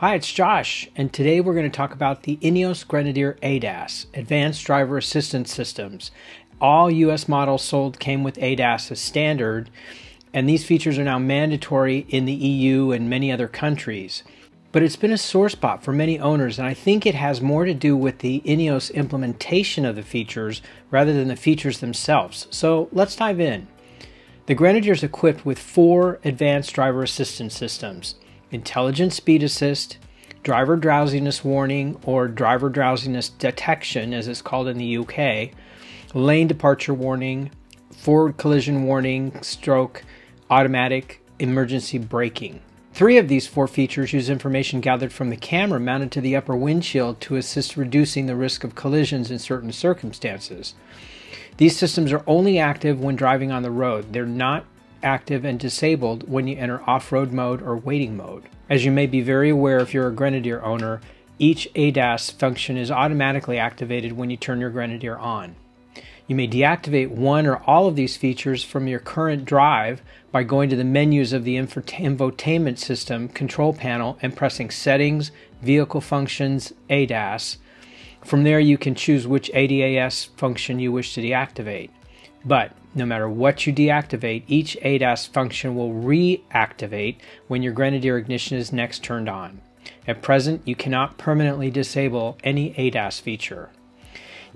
Hi, it's Josh, and today we're going to talk about the INEOS Grenadier ADAS, Advanced Driver Assistance Systems. All US models sold came with ADAS as standard, and these features are now mandatory in the EU and many other countries. But it's been a sore spot for many owners, and I think it has more to do with the INEOS implementation of the features rather than the features themselves. So let's dive in. The Grenadier is equipped with 4 advanced driver assistance systems: Intelligent Speed Assist, Driver Drowsiness Warning or Driver Drowsiness Detection as it's called in the UK, Lane Departure Warning, Forward Collision Warning, Stroke, Automatic Emergency Braking. 3 of these 4 features use information gathered from the camera mounted to the upper windshield to assist reducing the risk of collisions in certain circumstances. These systems are only active when driving on the road. They're not active and disabled when you enter off-road mode or waiting mode. As you may be very aware if you're a Grenadier owner, each ADAS function is automatically activated when you turn your Grenadier on. You may deactivate one or all of these features from your current drive by going to the menus of the infotainment system control panel and pressing Settings, Vehicle Functions, ADAS. From there you can choose which ADAS function you wish to deactivate. But no matter what you deactivate, each ADAS function will reactivate when your Grenadier ignition is next turned on. At present, you cannot permanently disable any ADAS feature.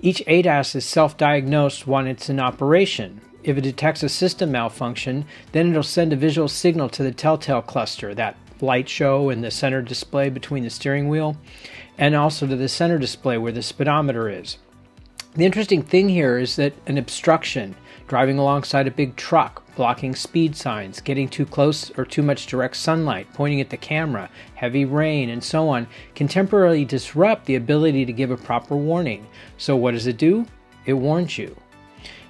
Each ADAS is self-diagnosed when it's in operation. If it detects a system malfunction, then it'll send a visual signal to the telltale cluster, that light show in the center display between the steering wheel, and also to the center display where the speedometer is. The interesting thing here is that an obstruction, driving alongside a big truck, blocking speed signs, getting too close or too much direct sunlight, pointing at the camera, heavy rain, and so on, can temporarily disrupt the ability to give a proper warning. So what does it do? It warns you.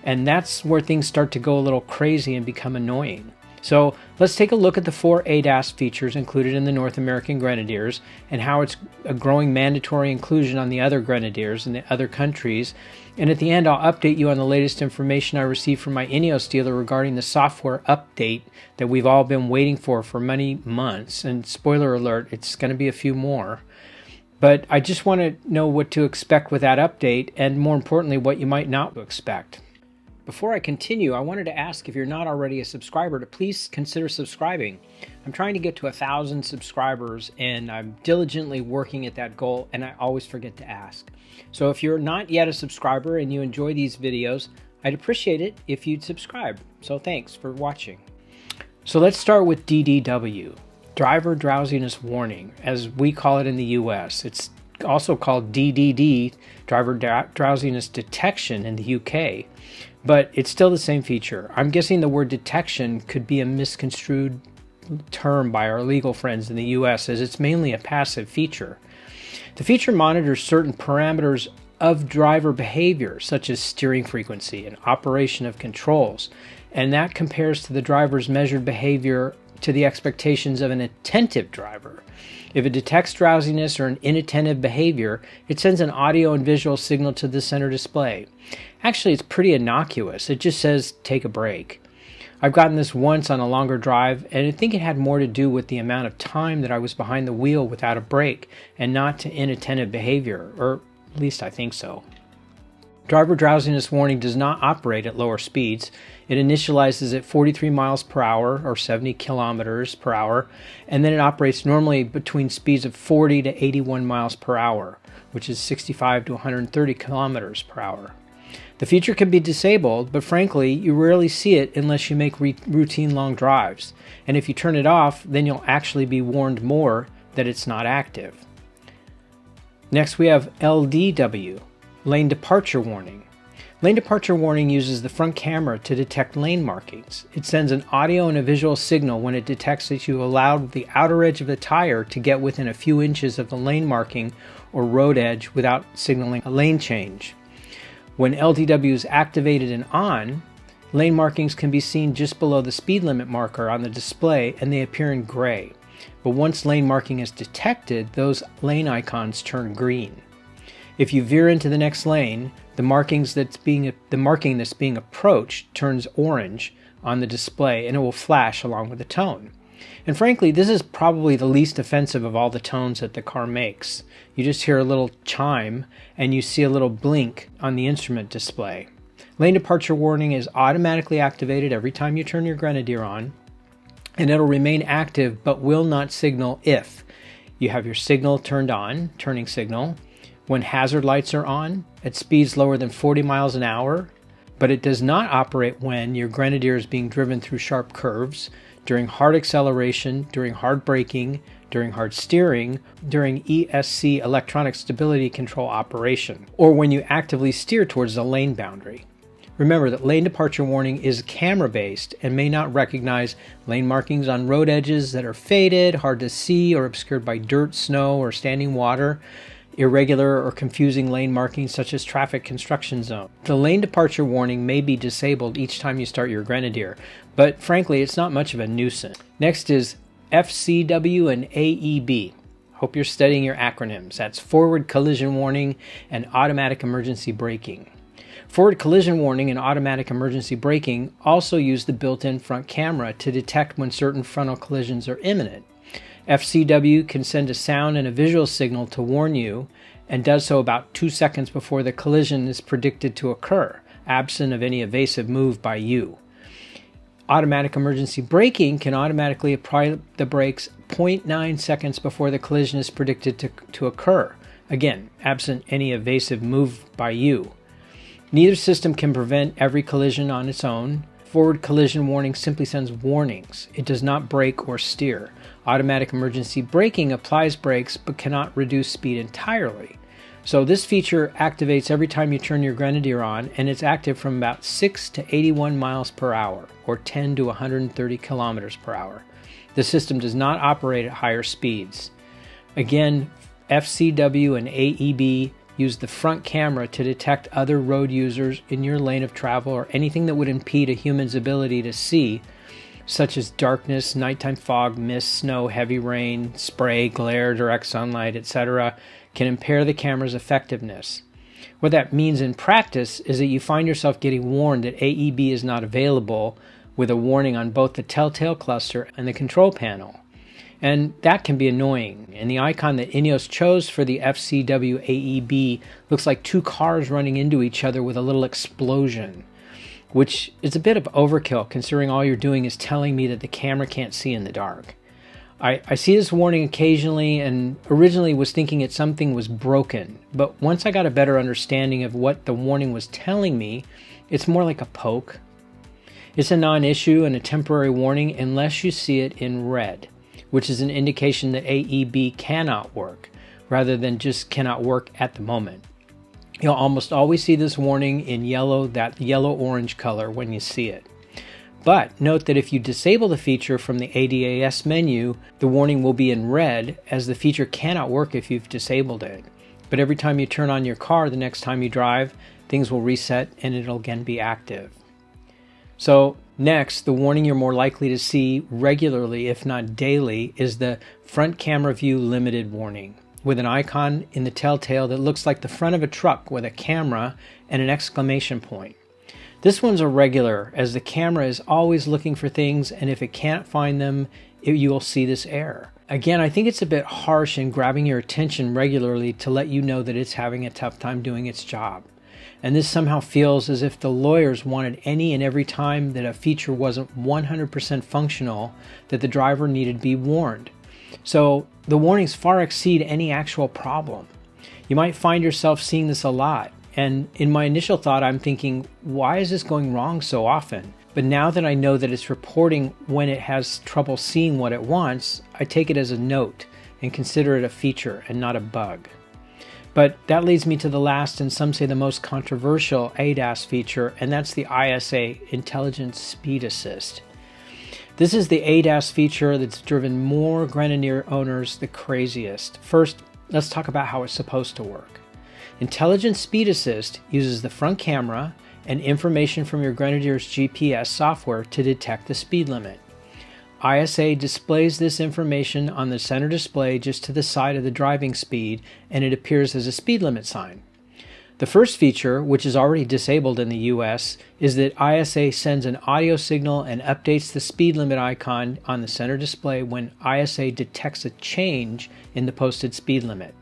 And that's where things start to go a little crazy and become annoying. So let's take a look at the 4 ADAS features included in the North American Grenadiers and how it's a growing mandatory inclusion on the other Grenadiers in the other countries. And at the end, I'll update you on the latest information I received from my INEOS dealer regarding the software update that we've all been waiting for many months. And spoiler alert, it's going to be a few more. But I just want to know what to expect with that update, and more importantly, what you might not expect. Before I continue, I wanted to ask if you're not already a subscriber to please consider subscribing. I'm trying to get to 1,000 subscribers and I'm diligently working at that goal, and I always forget to ask. So if you're not yet a subscriber and you enjoy these videos, I'd appreciate it if you'd subscribe. So thanks for watching. So let's start with DDW, Driver Drowsiness Warning, as we call it in the US. It's also called DDD, Driver Drowsiness Detection in the UK. But it's still the same feature. I'm guessing the word detection could be a misconstrued term by our legal friends in the US, as it's mainly a passive feature. The feature monitors certain parameters of driver behavior, such as steering frequency and operation of controls, and that compares to the driver's measured behavior to the expectations of an attentive driver. If it detects drowsiness or an inattentive behavior, it sends an audio and visual signal to the center display. Actually, it's pretty innocuous. It just says, take a break. I've gotten this once on a longer drive, and I think it had more to do with the amount of time that I was behind the wheel without a brake, and not to inattentive behavior, or at least I think so. Driver Drowsiness Warning does not operate at lower speeds. It initializes at 43 miles per hour or 70 kilometers per hour, and then it operates normally between speeds of 40 to 81 miles per hour, which is 65 to 130 kilometers per hour. The feature can be disabled, but frankly, you rarely see it unless you make routine long drives. And if you turn it off, then you'll actually be warned more that it's not active. Next, we have LDW, Lane Departure Warning. Lane Departure Warning uses the front camera to detect lane markings. It sends an audio and a visual signal when it detects that you allowed the outer edge of the tire to get within a few inches of the lane marking or road edge without signaling a lane change. When LDW is activated and on, lane markings can be seen just below the speed limit marker on the display, and they appear in gray. But once lane marking is detected, those lane icons turn green. If you veer into the next lane, the marking that's being approached turns orange on the display, and it will flash along with the tone. And frankly, this is probably the least offensive of all the tones that the car makes. You just hear a little chime and you see a little blink on the instrument display. Lane departure warning is automatically activated every time you turn your Grenadier on, and it'll remain active but will not signal if you have your signal turned on, turning signal, when hazard lights are on, at speeds lower than 40 miles an hour, but it does not operate when your Grenadier is being driven through sharp curves, during hard acceleration, during hard braking, during hard steering, during ESC electronic stability control operation, or when you actively steer towards the lane boundary. Remember that lane departure warning is camera-based and may not recognize lane markings on road edges that are faded, hard to see, or obscured by dirt, snow, or standing water, irregular or confusing lane markings such as traffic construction zone. The lane departure warning may be disabled each time you start your Grenadier, but frankly, it's not much of a nuisance. Next is FCW and AEB. Hope you're studying your acronyms. That's Forward Collision Warning and Automatic Emergency Braking. Forward collision warning and automatic emergency braking also use the built-in front camera to detect when certain frontal collisions are imminent. FCW can send a sound and a visual signal to warn you, and does so about 2 seconds before the collision is predicted to occur, absent of any evasive move by you. Automatic emergency braking can automatically apply the brakes 0.9 seconds before the collision is predicted to occur, again, absent any evasive move by you. Neither system can prevent every collision on its own. Forward collision warning simply sends warnings. It does not brake or steer. Automatic emergency braking applies brakes but cannot reduce speed entirely. So this feature activates every time you turn your Grenadier on, and it's active from about 6 to 81 miles per hour, or 10 to 130 kilometers per hour. The system does not operate at higher speeds. Again, FCW and AEB use the front camera to detect other road users in your lane of travel or anything that would impede a human's ability to see, such as darkness, nighttime fog, mist, snow, heavy rain, spray, glare, direct sunlight, etc., can impair the camera's effectiveness. What that means in practice is that you find yourself getting warned that AEB is not available, with a warning on both the telltale cluster and the control panel. And that can be annoying. And the icon that INEOS chose for the FCW AEB looks like two cars running into each other with a little explosion, which is a bit of overkill considering all you're doing is telling me that the camera can't see in the dark. I see this warning occasionally and originally was thinking that something was broken, but once I got a better understanding of what the warning was telling me, it's more like a poke. It's a non-issue and a temporary warning unless you see it in red, which is an indication that AEB cannot work, rather than just cannot work at the moment. You'll almost always see this warning in yellow, that yellow-orange color when you see it. But note that if you disable the feature from the ADAS menu, the warning will be in red, as the feature cannot work if you've disabled it. But every time you turn on your car the next time you drive, things will reset and it'll again be active. So next, the warning you're more likely to see regularly, if not daily, is the front camera view limited warning, with an icon in the telltale that looks like the front of a truck with a camera and an exclamation point. This one's a regular, as the camera is always looking for things, and if it can't find them, you will see this error. Again, I think it's a bit harsh in grabbing your attention regularly to let you know that it's having a tough time doing its job. And this somehow feels as if the lawyers wanted any and every time that a feature wasn't 100% functional that the driver needed to be warned. So the warnings far exceed any actual problem. You might find yourself seeing this a lot. And in my initial thought, I'm thinking, why is this going wrong so often? But now that I know that it's reporting when it has trouble seeing what it wants, I take it as a note and consider it a feature and not a bug. But that leads me to the last, and some say the most controversial ADAS feature, and that's the ISA, Intelligent Speed Assist. This is the ADAS feature that's driven more Grenadier owners the craziest. First, let's talk about how it's supposed to work. Intelligent Speed Assist uses the front camera and information from your Grenadier's GPS software to detect the speed limit. ISA displays this information on the center display just to the side of the driving speed, and it appears as a speed limit sign. The first feature, which is already disabled in the US, is that ISA sends an audio signal and updates the speed limit icon on the center display when ISA detects a change in the posted speed limit.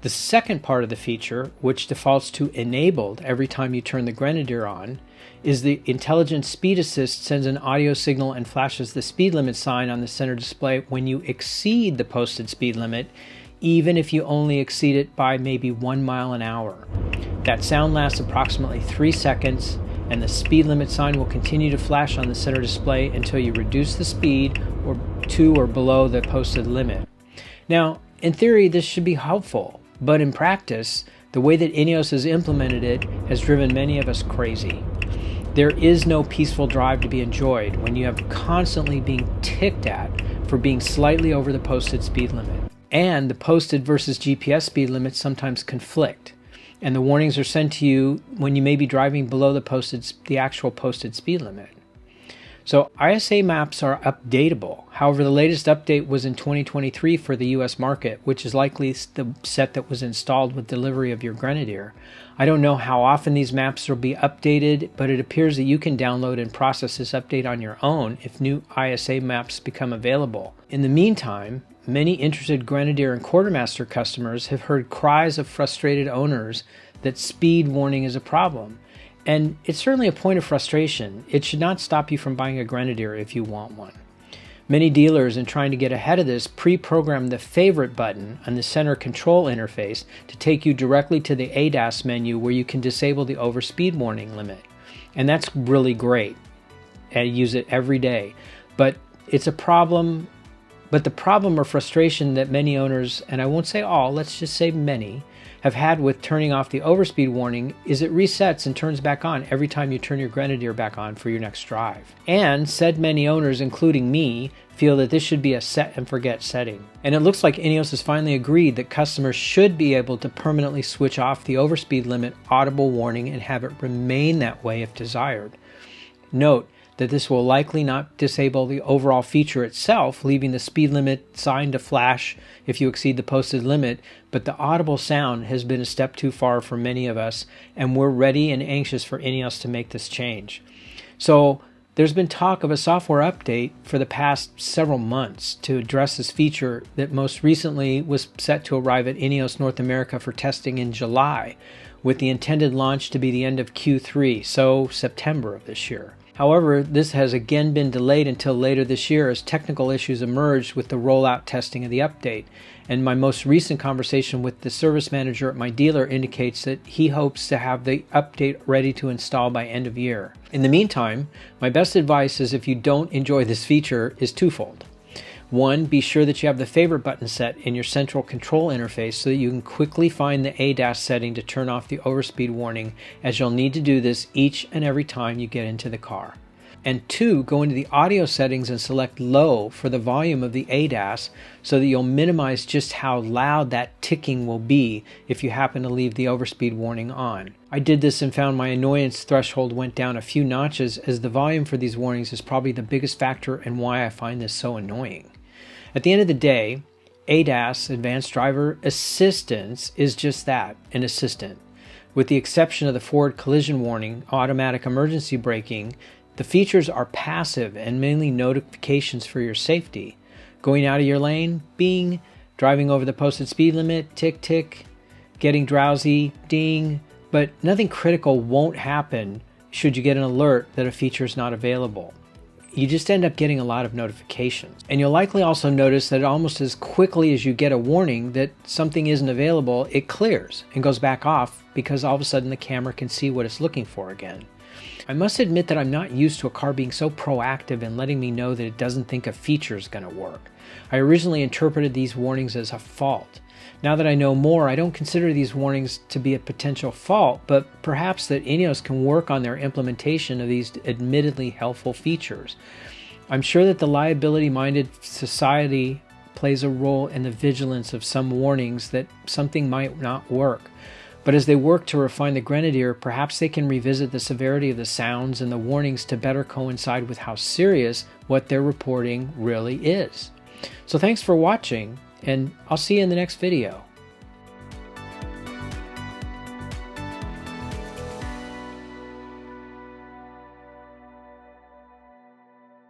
The second part of the feature, which defaults to enabled every time you turn the Grenadier on, is the Intelligent Speed Assist sends an audio signal and flashes the speed limit sign on the center display when you exceed the posted speed limit, even if you only exceed it by maybe 1 mile an hour. That sound lasts approximately 3 seconds, and the speed limit sign will continue to flash on the center display until you reduce the speed to or below the posted limit. Now, in theory, this should be helpful, but in practice, the way that INEOS has implemented it has driven many of us crazy. There is no peaceful drive to be enjoyed when you have constantly being ticked at for being slightly over the posted speed limit. And the posted versus GPS speed limits sometimes conflict, and the warnings are sent to you when you may be driving below the actual posted speed limit. So ISA maps are updatable. However, the latest update was in 2023 for the US market, which is likely the set that was installed with delivery of your Grenadier. I don't know how often these maps will be updated, but it appears that you can download and process this update on your own if new ISA maps become available. In the meantime, many interested Grenadier and Quartermaster customers have heard cries of frustrated owners that speed warning is a problem. And it's certainly a point of frustration. It should not stop you from buying a Grenadier if you want one. Many dealers, in trying to get ahead of this, pre-program the favorite button on the center control interface to take you directly to the ADAS menu where you can disable the overspeed warning limit. And that's really great. I use it every day. But it's a problem. But the problem or frustration that many owners, and I won't say all, let's just say many, have had with turning off the overspeed warning is it resets and turns back on every time you turn your Grenadier back on for your next drive. And said many owners, including me, feel that this should be a set and forget setting. And it looks like INEOS has finally agreed that customers should be able to permanently switch off the overspeed limit audible warning and have it remain that way if desired. Note that this will likely not disable the overall feature itself, leaving the speed limit sign to flash if you exceed the posted limit, but the audible sound has been a step too far for many of us, and we're ready and anxious for INEOS to make this change. So there's been talk of a software update for the past several months to address this feature that most recently was set to arrive at INEOS North America for testing in July, with the intended launch to be the end of Q3, so September of this year. However, this has again been delayed until later this year as technical issues emerged with the rollout testing of the update. And my most recent conversation with the service manager at my dealer indicates that he hopes to have the update ready to install by end of year. In the meantime, my best advice is if you don't enjoy this feature is twofold. One, be sure that you have the favorite button set in your central control interface so that you can quickly find the ADAS setting to turn off the overspeed warning, as you'll need to do this each and every time you get into the car. And two, go into the audio settings and select low for the volume of the ADAS so that you'll minimize just how loud that ticking will be if you happen to leave the overspeed warning on. I did this and found my annoyance threshold went down a few notches, as the volume for these warnings is probably the biggest factor and why I find this so annoying. At the end of the day, ADAS, Advanced Driver Assistance, is just that, an assistant. With the exception of the forward collision warning, automatic emergency braking, the features are passive and mainly notifications for your safety. Going out of your lane, bing. Driving over the posted speed limit, tick tick. Getting drowsy, ding. But nothing critical won't happen should you get an alert that a feature is not available. You just end up getting a lot of notifications. And you'll likely also notice that almost as quickly as you get a warning that something isn't available, it clears and goes back off because all of a sudden the camera can see what it's looking for again. I must admit that I'm not used to a car being so proactive and letting me know that it doesn't think a feature is going to work. I originally interpreted these warnings as a fault. Now that I know more, I don't consider these warnings to be a potential fault, but perhaps that INEOS can work on their implementation of these admittedly helpful features. I'm sure that the liability-minded society plays a role in the vigilance of some warnings that something might not work. But as they work to refine the Grenadier, perhaps they can revisit the severity of the sounds and the warnings to better coincide with how serious what they're reporting really is. So thanks for watching, and I'll see you in the next video.